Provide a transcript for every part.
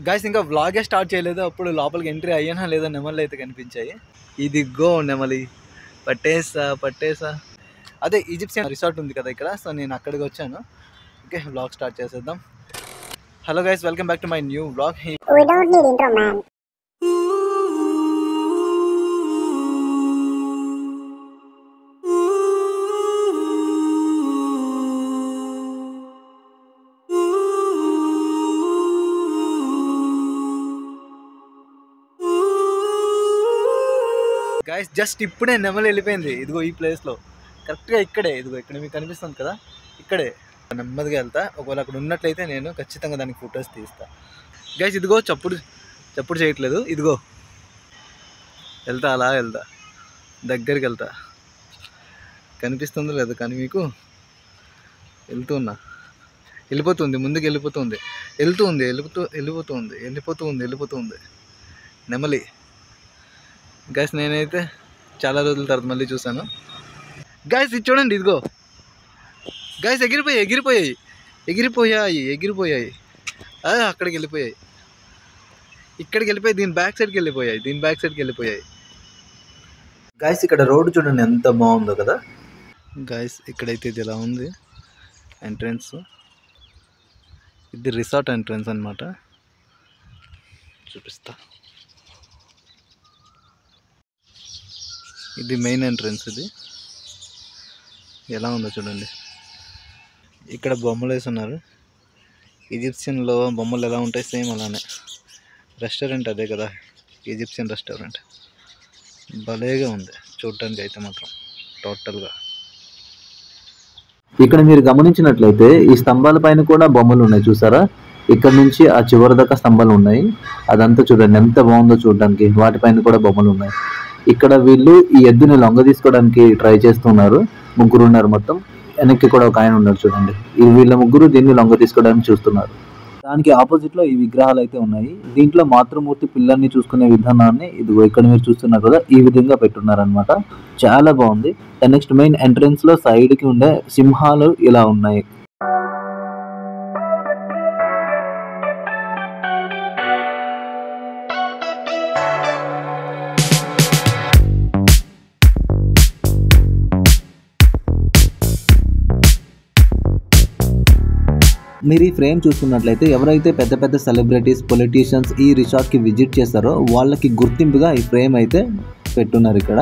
Guys ఇంకా వ్లాగే start చేయలేదు, అప్పుడు లోపలికి ఎంట్రీ అయ్యానా లేదా నెమళ్ళు అయితే కనిపించాయి. ఇదిగో నెమలి, పట్టేసా. అదే ఈజిప్షియన్ రిసార్ట్ ఉంది కదా ఇక్కడ, సో నేను అక్కడికి వచ్చాను. ఓకే, వ్లాగ్ స్టార్ట్ చేసేద్దాం. Hello guys, welcome back to my new vlog. We don't need intro, man. Guys just ఇప్పుడే నెమలి వెళ్ళిపోయింది. ఇదిగో ఈ ప్లేస్లో కరెక్ట్గా ఇక్కడే, ఇదిగో ఇక్కడ మీకు కనిపిస్తుంది కదా, ఇక్కడే నెమ్మదిగా వెళ్తా. ఒకవేళ అక్కడ ఉన్నట్లయితే నేను ఖచ్చితంగా దానికి ఫొటోస్ తీస్తా. గైస్ ఇదిగో చప్పుడు చేయట్లేదు, ఇదిగో వెళ్తా, అలా వెళ్తా, దగ్గరికి వెళ్తా. కనిపిస్తుందో లేదు కానీ మీకు, వెళ్ళిపోతుంది, ముందుకు వెళ్ళిపోతుంది నెమలి. గైస్ నేనైతే చాలా రోజుల తర్వాత మళ్ళీ చూసాను. గైస్ ఇది చూడండి, ఇదిగో గైస్ ఎగిరిపోయాయి. అక్కడికి వెళ్ళిపోయాయి, ఇక్కడికి వెళ్ళిపోయి దీని బ్యాక్ సైడ్కి వెళ్ళిపోయాయి. గైస్ ఇక్కడ రోడ్డు చూడండి ఎంత బాగుందో కదా. గైస్ ఇక్కడైతే ఇది ఇలా ఉంది ఎంట్రన్స్, ఇది రిసార్ట్ ఎంట్రన్స్ అన్నమాట. చూపిస్తా, ఇది మెయిన్ ఎంట్రన్స్. ఇది ఎలా ఉందో చూడండి. ఇక్కడ బొమ్మలు వేసి ఉన్నారు, ఈజిప్షియన్లో బొమ్మలు ఎలా ఉంటాయి సేమ్ అలానే. రెస్టారెంట్ అదే కదా, ఈజిప్షియన్ రెస్టారెంట్. భలేగా ఉంది చూడటానికి అయితే మాత్రం టోటల్గా. ఇక్కడ మీరు గమనించినట్లయితే ఈ స్తంభాల పైన కూడా బొమ్మలు ఉన్నాయి చూసారా. ఇక్కడ నుంచి ఆ చివరి దాకా స్తంభాలు ఉన్నాయి. అదంతా చూడండి ఎంత బాగుందో చూడడానికి. వాటిపైన కూడా బొమ్మలు ఉన్నాయి. ఇక్కడ వీళ్ళు ఈ ఎద్దుని లొంగ తీసుకోవడానికి ట్రై చేస్తున్నారు. ముగ్గురు ఉన్నారు మొత్తం, వెనక్కి కూడా ఒక ఆయన ఉన్నారు చూడండి. వీళ్ళ ముగ్గురు దీన్ని లొంగ తీసుకోవడానికి చూస్తున్నారు. దానికి ఆపోజిట్ లో ఈ విగ్రహాలు అయితే ఉన్నాయి. దీంట్లో మాతృమూర్తి పిల్లల్ని చూసుకునే విధానాన్ని ఇదిగో ఇక్కడ మీరు చూస్తున్నారు కదా, ఈ విధంగా పెట్టున్నారు అనమాట. చాలా బాగుంది. నెక్స్ట్ మెయిన్ ఎంట్రన్స్ లో సైడ్ కి ఉండే సింహాలు ఇలా ఉన్నాయి. మీరు ఈ ఫ్రేమ్ చూసుకున్నట్లయితే ఎవరైతే పెద్ద పెద్ద సెలబ్రిటీస్, పొలిటీషియన్స్ ఈ రిసార్ట్కి విజిట్ చేస్తారో వాళ్ళకి గుర్తింపుగా ఈ ఫ్రేమ్ అయితే పెట్టున్నారు ఇక్కడ.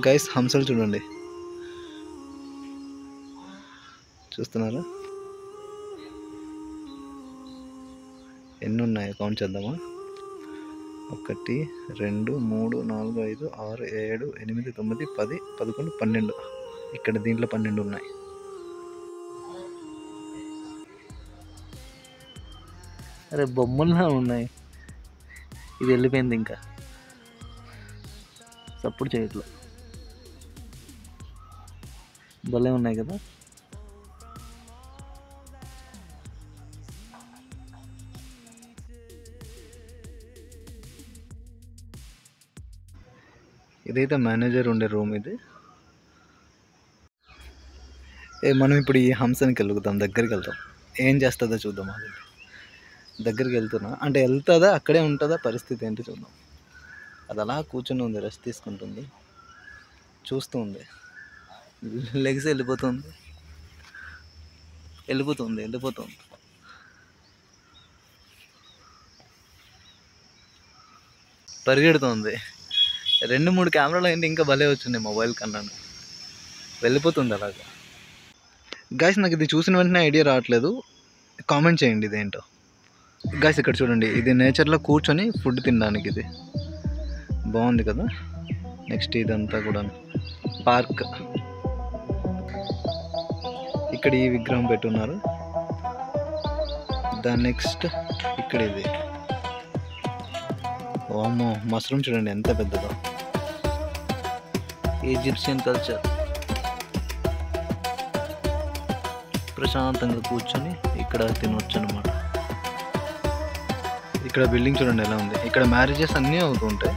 గైస్ హంసలు చూడండి, చూస్తున్నారా ఎన్ని ఉన్నాయో కౌంట్ చేద్దామా. 1 2 3 4 5 6 7 8 9 10 11 12. ఇక్కడ దీంట్లో 12 ఉన్నాయి. అరే బొమ్మల్లా ఉన్నాయి. ఇది వెళ్ళిపోయింది, ఇంకా సపోర్ట్ చేయట్లేదు. భలే ఉన్నాయి కదా. ఇదైతే మేనేజర్ ఉండే రూమ్ ఇది. మనం ఇప్పుడు ఈ హంసనికి వెళ్తాం, దగ్గరికి వెళ్తాం, ఏం చేస్తుందో చూద్దాం. అది దగ్గరికి వెళ్తున్నా అంటే వెళ్తుందా, అక్కడే ఉంటుందా, పరిస్థితి ఏంటి చూద్దాం. అది అలా కూర్చొని ఉంది, రెస్ట్ తీసుకుంటుంది, చూస్తూ ఉంది. లెగ్స్ వెళ్ళిపోతుంది. పరిగెడుతుంది. 2-3 కెమెరాలు అయింది, ఇంకా భలే వచ్చింది మొబైల్ కన్నా. వెళ్ళిపోతుంది అలాగా. గైస్ నాకు ఇది చూసిన వెంటనే ఐడియా రావట్లేదు, కామెంట్ చేయండి ఇదేంటో. గైస్ ఇక్కడ చూడండి, ఇది నేచర్లో కూర్చొని ఫుడ్ తినడానికి. ఇది బాగుంది కదా. నెక్స్ట్ ఇదంతా కూడా పార్క్. ఇక్కడ ఈ విగ్రహం పెట్టున్నారు. దాని నెక్స్ట్ ఇక్కడ ఇది. వామ్మో, మష్రూమ్ చూడండి ఎంత పెద్దదో. Egyptian culture. ప్రశాంతంగా కూర్చొని ఇక్కడ తినొచ్చు అనమాట. ఇక్కడ బిల్డింగ్ చూడండి ఎలా ఉంది. ఇక్కడ మ్యారేజెస్ అన్నీ అవుతూ ఉంటాయి.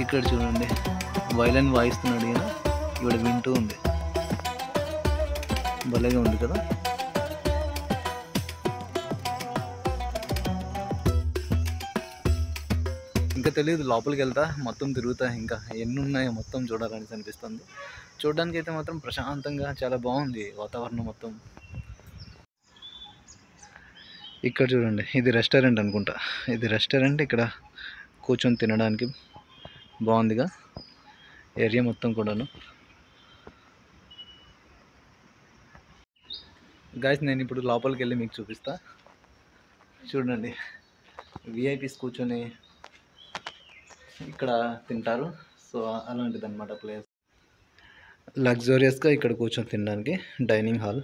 ఇక్కడ చూడండి వైలన్ వాయిస్తున్నాడు ఈయన, ఇక్కడ వింటూ ఉంది. భలేగా ఉంది కదా. ఇంకా తెలియదు, లోపలికి వెళ్తా మొత్తం తిరుగుతా, ఇంకా ఎన్ని ఉన్నాయో మొత్తం చూడాలని అనిపిస్తుంది. చూడడానికి అయితే మాత్రం ప్రశాంతంగా చాలా బాగుంది వాతావరణం మొత్తం. ఇక్కడ చూడండి ఇది రెస్టారెంట్ అనుకుంటా. ఇది రెస్టారెంట్, ఇక్కడ కూర్చొని తినడానికి బాగుందిగా ఏరియా మొత్తం కూడాను. గాయస్ నేను ఇప్పుడు లోపలికి వెళ్ళి మీకు చూపిస్తా. చూడండి విఐపీస్ కూర్చొని ఇక్కడ తింటారు. సో అలాంటిది అనమాట ప్లేస్. లగ్జరియస్గా ఇక్కడ కూర్చొని తినడానికి డైనింగ్ హాల్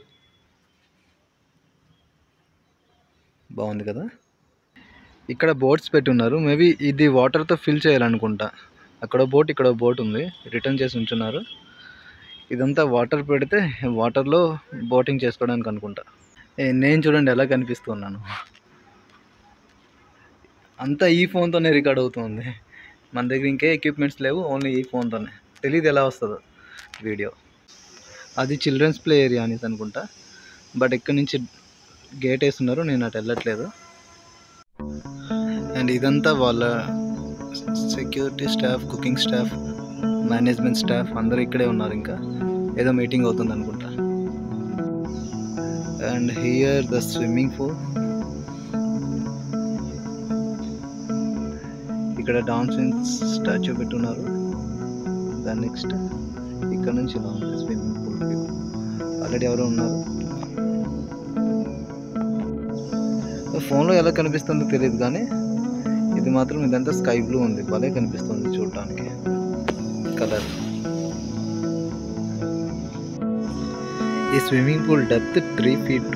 బాగుంది కదా. ఇక్కడ బోట్స్ పెట్టి ఉన్నారు. మేబీ ఇది వాటర్తో ఫిల్ చేయాలనుకుంటా. అక్కడ బోట్, ఇక్కడ బోట్ ఉంది, రిటర్న్ చేసి ఉంచున్నారు. ఇదంతా వాటర్ పెడితే వాటర్లో బోటింగ్ చేసుకోవడానికి అనుకుంటా. నేను చూడండి ఎలా కనిపిస్తున్నాను. అంతా ఈ ఫోన్తోనే రికార్డ్ అవుతుంది. మన దగ్గర ఇంకే ఎక్విప్మెంట్స్ లేవు, ఓన్లీ ఈ ఫోన్తోనే. తెలియదు ఎలా వస్తుందో వీడియో. అది చిల్డ్రన్స్ ప్లే ఏరియా అనేసి అనుకుంటా. బట్ ఇక్కడ నుంచి గేట్ వేస్తున్నారు, నేను అటు వెళ్ళట్లేదు. అండ్ ఇదంతా వాళ్ళ security staff, cooking staff, management staff అందరూ ఇక్కడే ఉన్నారు. ఇంకా ఏదో మీటింగ్ అవుతుంది అనుకుంటా. And here the swimming pool. ఇక్కడ డాన్సింగ్ స్టాచ్యూ పెట్టున్నారు. దాని నెక్స్ట్ ఇక్కడ నుంచి ఇలా ఉంది స్విమ్మింగ్ పూల్ వ్యూ. ఆల్రెడీ ఎవరో ఉన్నారు. ఫోన్లో ఎలా కనిపిస్తుందో తెలియదు కానీ ఇది మాత్రం ఇదంతా స్కై బ్లూ ఉంది. భలే కనిపిస్తుంది చూడటానికి కలర్. ఈ స్విమ్మింగ్ పూల్ డెప్త్ 3 feet.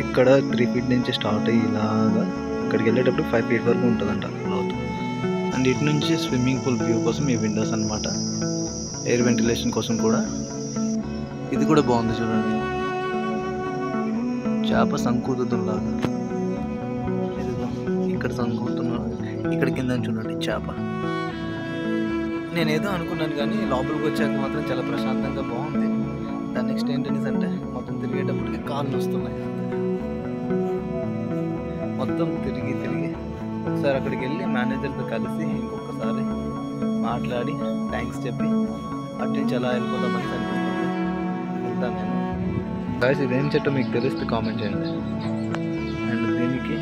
ఇక్కడ 3 feet నుంచి స్టార్ట్ అయ్యి ఇలాగా ఇక్కడికి వెళ్ళేటప్పుడు 5 feet వరకు ఉంటుందంట లోతు. అండ్ ఇటు నుంచి స్విమ్మింగ్ పూల్ వ్యూ కోసం ఈ విండోస్ అనమాట, ఎయిర్ వెంటిలేషన్ కోసం కూడా. ఇది కూడా బాగుంది చూడండి, చేప సంకూతులాగా. ఇక్కడ సంకూతున్నాడు, ఇక్కడ కింద చూడండి చేప. నేనేదో అనుకున్నాను కానీ లోపలికి వచ్చాక మాత్రం చాలా ప్రశాంతంగా బాగుంది. దాని నెక్స్ట్ ఏంటనేసి అంటే మొత్తం తిరిగేటప్పటికి కాళ్ళు వస్తున్నాయి. మొత్తం తిరిగి ఒకసారి అక్కడికి వెళ్ళి మేనేజర్తో కలిసి ఇంకొకసారి మాట్లాడి థ్యాంక్స్ చెప్పి అటు నుంచి అలా వెళ్ళిపోదామని అనిపిస్తుంది. వెళ్తాను నేను. గాయస్ ఇదేం చెట్టు మీకు తెలిస్తే కామెంట్ చేయండి. అండ్ దీనికి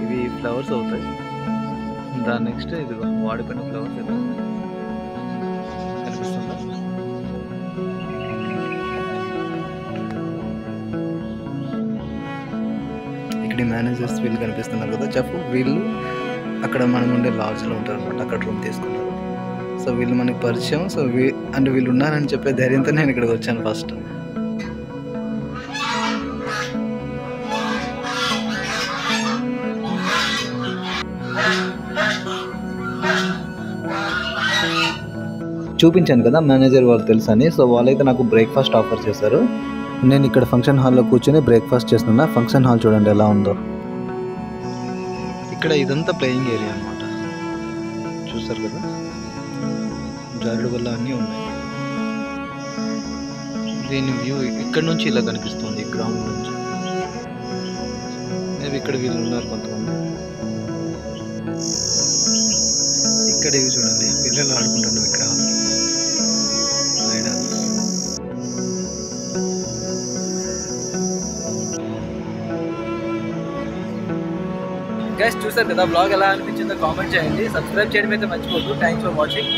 ఇవి ఫ్లవర్స్ అవుతాయి. దాని నెక్స్ట్ ఇది వాడిపోయిన ఫ్లవర్స్ ఏదో కనిపిస్తుందా. ఇక్కడ మేనేజర్స్ వీళ్ళు కనిపిస్తున్నారు కదా, చెఫ్. వీళ్ళు అక్కడ మనం ఉండే లాడ్జ్లో ఉంటారు అనమాట, అక్కడ రూమ్ తీసుకున్నారు. సో వీళ్ళు మనకి పరిచయం. సో అంటే వీళ్ళు ఉన్నారని చెప్పే ధైర్యంతో నేను ఇక్కడికి వచ్చాను ఫస్ట్. చూపించాను కదా మేనేజర్ వాళ్ళు తెలుసు అని. సో వాళ్ళైతే నాకు బ్రేక్ఫాస్ట్ ఆఫర్ చేశారు. నేను ఇక్కడ ఫంక్షన్ హాల్లో కూర్చొని బ్రేక్ఫాస్ట్ చేస్తున్నా. ఫంక్షన్ హాల్ చూడండి ఎలా ఉందో. ఇక్కడ ఇదంతా ప్లేయింగ్ ఏరియా అనమాట, చూసారు కదా. జారుడు వల్ల అన్నీ ఉన్నాయి. దీని వ్యూ ఇక్కడ నుంచి ఇలా కనిపిస్తుంది, గ్రౌండ్ నుంచి. మేబీ ఇక్కడ వీళ్ళు ఉన్నారు కొంతమంది. ఇక్కడ ఇవి చూడండి, పిల్లలు ఆడుకుంటున్న విగ్రహాలు. గైస్ చూసారు కదా, బ్లాగ్ ఎలా అనిపించిందో కామెంట్ చేయండి. సబ్స్క్రైబ్ చేయడం అయితే మర్చిపోద్దు. Thanks for watching.